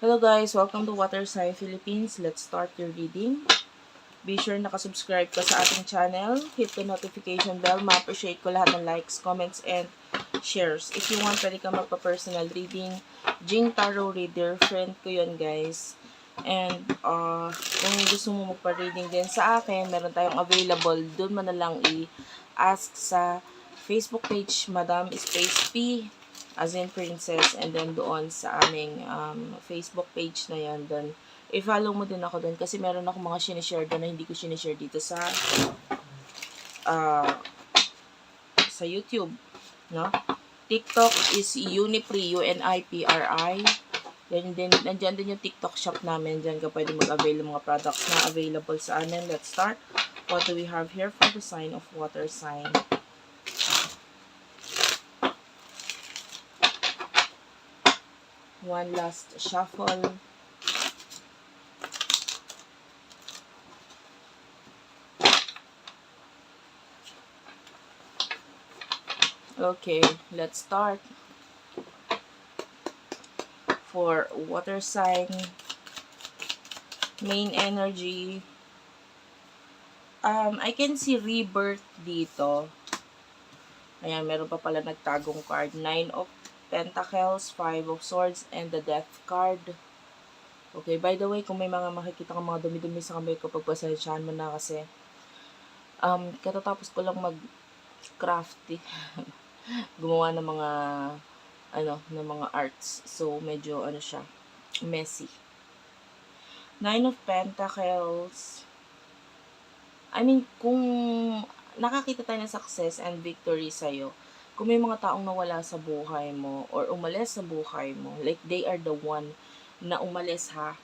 Hello guys, welcome to Water Sign Philippines. Let's start your reading. Be sure nakasubscribe ka sa ating channel. Hit the notification bell. Ma-appreciate ko lahat ng likes, comments, and shares. If you want, pwede ka magpa-personal reading. Jing Tarot Reader, friend ko yun guys. And kung gusto mo magpa-reading din sa akin, meron tayong available. Doon mo na lang i-ask sa Facebook page, Madam Space P, as in princess, and then doon sa aming Facebook page na yan, then i-follow mo din ako doon kasi meron ako mga sinishare doon na hindi ko sinishare dito uh, sa YouTube, no? TikTok is Unipri, UNIPRI. Yan din, nandiyan din yung TikTok shop namin. Diyan ka pwede mag-avail ng mga products na available sa amin. Let's start. What do we have here for the sign of water sign? One last shuffle. Okay, let's start. For water sign, main energy. I can see rebirth dito. Ayan, meron pa pala nagtagong card. 9 of Pentacles, 5 of Swords, and the Death card. Okay, by the way, kung may mga makikita kang mga dumi-dumi sa kamay ko, pagpasensyahan mo na kasi katatapos ko lang mag-crafty. Gumawa ng mga ng mga arts. So, medyo siya, messy. 9 of Pentacles. I mean, kung nakakita tayo ng success and victory sa'yo, kung may mga taong nawala sa buhay mo or umalis sa buhay mo, like they are the one na umalis ha,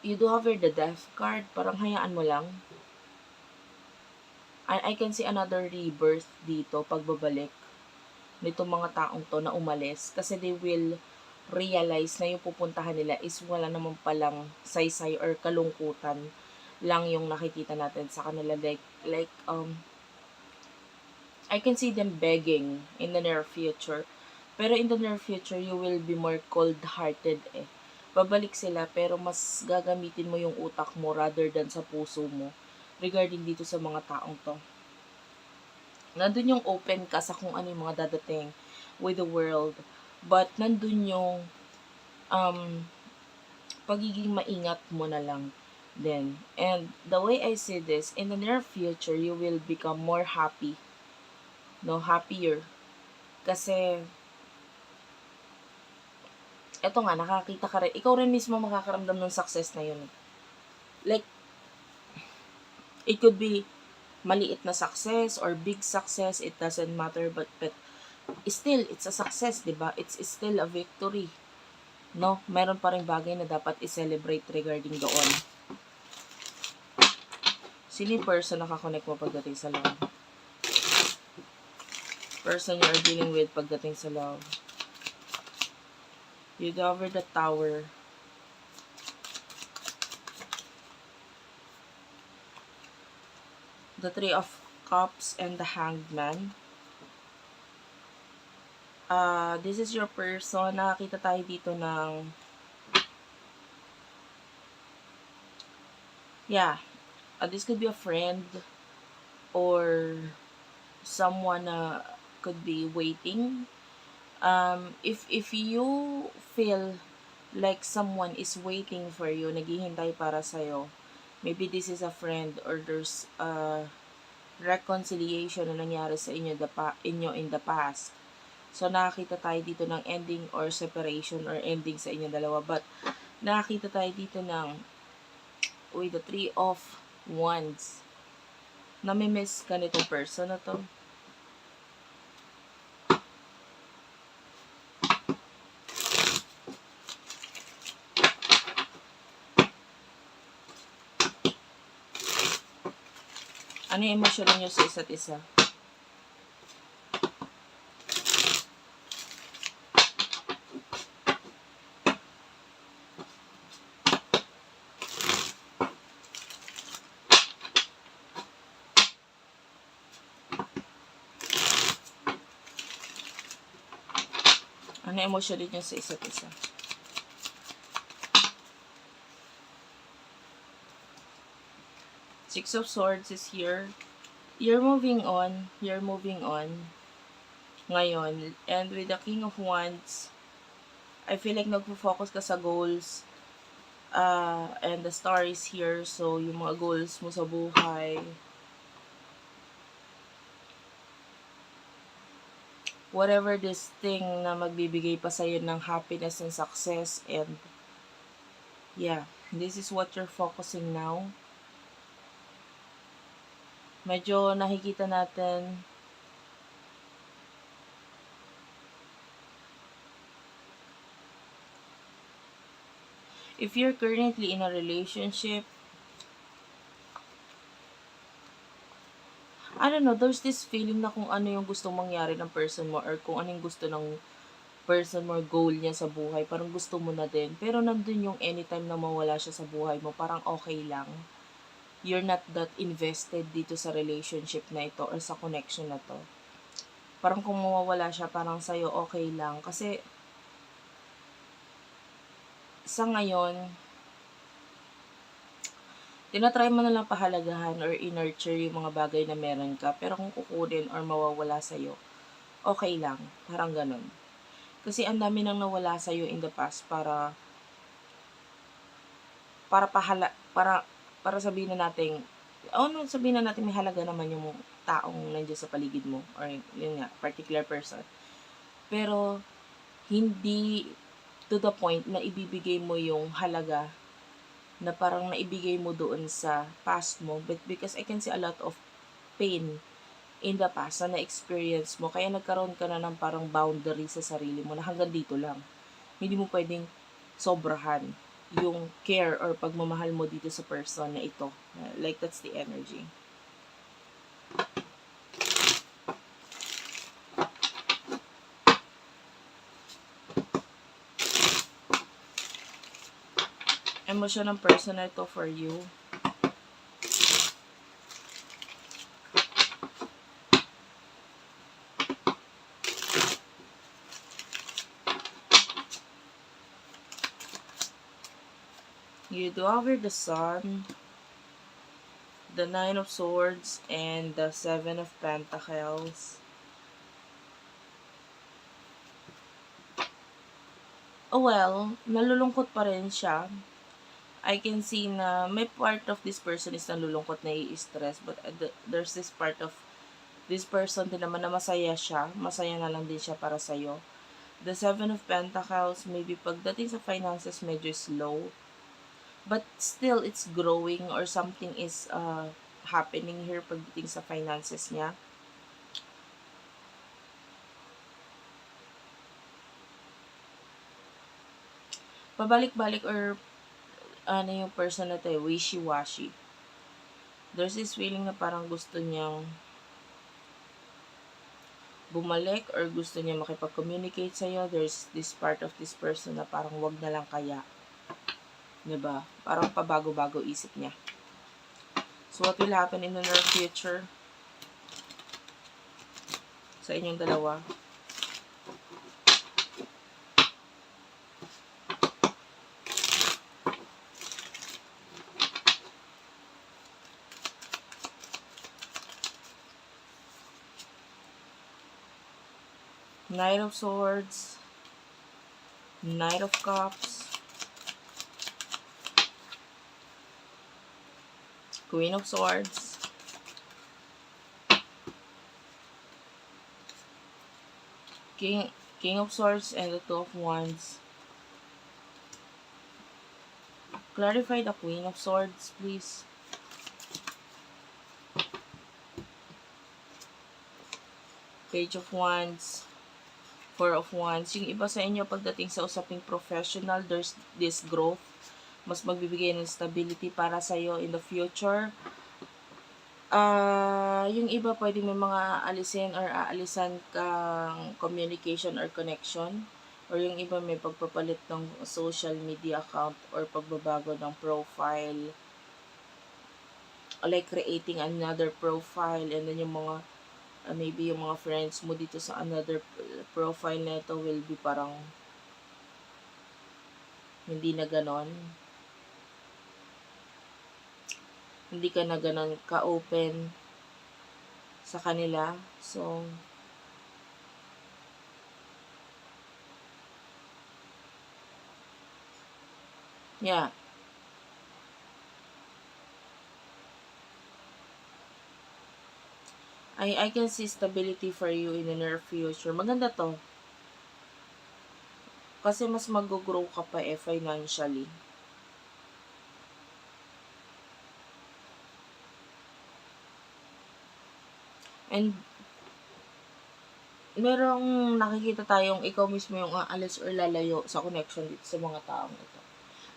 you do have the Death card, parang hayaan mo lang. I can see another rebirth dito, pagbabalik nitong mga taong to na umalis, kasi they will realize na yung pupuntahan nila is wala naman palang saysay or kalungkutan lang yung nakikita natin sa kanila, like I can see them begging in the near future. Pero in the near future, you will be more cold-hearted eh. Babalik sila pero mas gagamitin mo yung utak mo rather than sa puso mo regarding dito sa mga taong to. Nandun yung open ka sa kung ano yung mga dadating with the world. But nandun yung pagiging maingat mo na lang then. And the way I see this, in the near future, you will become more happy. No, happier. Kasi, eto nga, nakakita ka rin, ikaw rin mismo makakaramdam ng success na yun. Like, it could be maliit na success or big success, it doesn't matter, but still, it's a success, diba? It's still a victory. No, meron pa rin bagay na dapat i-celebrate regarding doon. Sino yung person nakakonect mo pagdating sa love? Person you are dealing with pagdating sa love. You cover the Tower. The Three of Cups and the Hanged Man. This is your person. Nakakita tayo dito ng this could be a friend or someone could be waiting. If you feel like someone is waiting for you, naghihintay para sa'yo, maybe this is a friend or there's a reconciliation na nangyari sa inyo in the past. So, nakakita tayo dito ng ending or separation or ending sa inyong dalawa. But, nakakita tayo dito ng with the Three of Wands. Namimiss ka nitong person na to. Ano yung emosyon niyo sa isa't isa? Ano emosyon din niyo sa isa't isa? Six of Swords is here. You're moving on. You're moving on. Ngayon. And with the King of Wands, I feel like nagpo-focus ka sa goals. And the star is here. So, yung mga goals mo sa buhay. Whatever this thing na magbibigay pa sa'yo ng happiness and success. And, yeah. This is what you're focusing now. Medyo nakikita natin if you're currently in a relationship, I don't know, there's this feeling na kung ano yung gustong mangyari ng person mo or kung ano yung gusto ng person mo, goal niya sa buhay, parang gusto mo na din. Pero nandun yung anytime na mawala siya sa buhay mo, parang okay lang. You're not that invested dito sa relationship na ito or sa connection na to. Parang kung mawawala siya, parang sa'yo okay lang. Kasi sa ngayon, tinatry mo na lang pahalagahan or i-nurture yung mga bagay na meron ka. Pero kung kukunin or mawawala sa'yo, okay lang. Parang ganun. Kasi ang dami nang nawala sa'yo in the past para sabihin na natin, sabihin na natin may halaga naman yung taong nandiyan sa paligid mo or yun nga, particular person. Pero hindi to the point na ibibigay mo yung halaga na parang naibigay mo doon sa past mo. But because I can see a lot of pain in the past na na-experience mo, kaya nagkaroon ka na ng parang boundary sa sarili mo na hanggang dito lang. Hindi mo pwedeng sobrahan yung care or pagmamahal mo dito sa person na ito. Like, that's the energy. Emosyon ng person na ito for you. You do have the Sun, the Nine of Swords, and the Seven of Pentacles. Oh well, nalulungkot pa rin siya. I can see na may part of this person is nalulungkot, na i-stress, but there's this part of this person din naman na masaya siya. Masaya na lang din siya para sa'yo. The Seven of Pentacles, maybe pagdating sa finances, medyo slow. But still, it's growing or something is happening here pagdating sa finances niya. Pabalik-balik or ano yung person na tayo, wishy-washy. There's this feeling na parang gusto niyang bumalik or gusto niya makipag-communicate sa'yo. There's this part of this person na parang wag na lang kaya. Diba? Parang pabago-bago isip niya. So, what will happen in the near future sa inyong dalawa? Knight of Swords, Knight of Cups, Queen of Swords, King of Swords, and the Two of Wands. Clarify the Queen of Swords, please. Page of Wands, Four of Wands. Yung iba sa inyo, pagdating sa usaping professional, there's this growth. Mas magbibigay ng stability para sa'yo in the future. Yung iba pwede may mga alisin or aalisan kang communication or connection. Or yung iba may pagpapalit ng social media account or pagbabago ng profile. Like creating another profile and then yung mga maybe yung mga friends mo dito sa another profile nito will be parang hindi na ganon. Hindi ka na ganon ka-open sa kanila. So, yeah. I can see stability for you in the near future. Maganda to. Kasi mas mag-grow ka pa financially. And merong nakikita tayong ikaw mismo yung aalis or lalayo sa connection dito sa mga taong ito.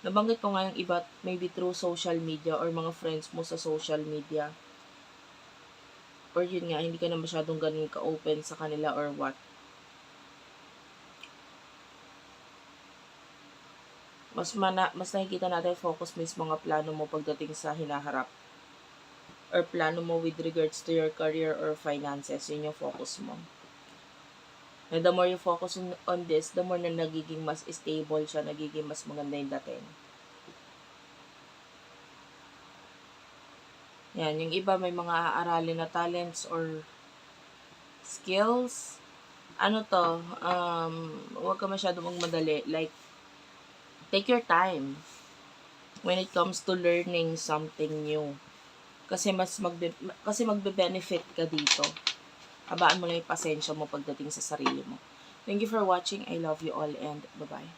Nabanggit ko nga yung iba, maybe through social media or mga friends mo sa social media. Or yun nga, hindi ka na masyadong ganun ka-open sa kanila or what. Mas nakikita natin focus mismo mga plano mo pagdating sa hinaharap. Or plano mo with regards to your career or finances. Yun yung focus mo. And the more you focus on this, the more na nagiging mas stable siya, nagiging mas maganda yung dating. Yan, yung iba may mga aaralin na talents or skills. Ano to, huwag ka masyadong magmadali. Like, take your time when it comes to learning something new. Kasi magbe-benefit ka dito. Abaan mo lang yung pasensya mo pagdating sa sarili mo. Thank you for watching. I love you all and bye-bye.